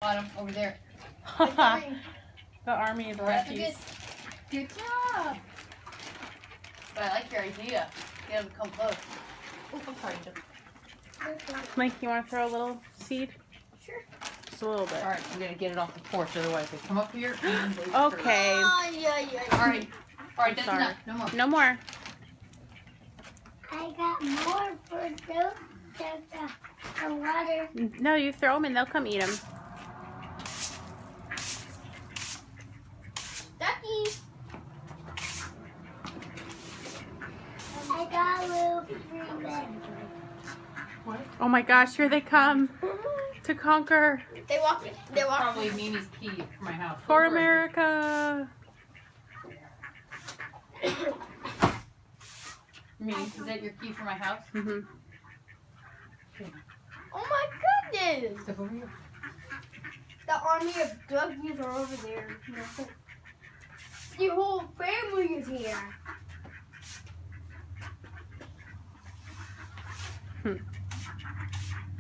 Got him over there. The army of monkeys. Good job. But I like your idea. Get him to come close. Oh, I'm sorry, Jim. Mike, you want to throw a little seed? Sure. Just a little bit. All right, I'm gonna get it off the porch, otherwise they come up here. Okay. All right, that's Sorry. enough. No more. No more. I got more for the water. No, you throw them and they'll come eat them. Ducky. I got a little free bed. What? Oh my gosh, here they come to conquer They walk. Probably Mimi's key for my house. for America. Mimi, is that your key for my house? Mm-hmm. Oh my goodness! Step over here. The army of Dougies are over there. The whole family is here.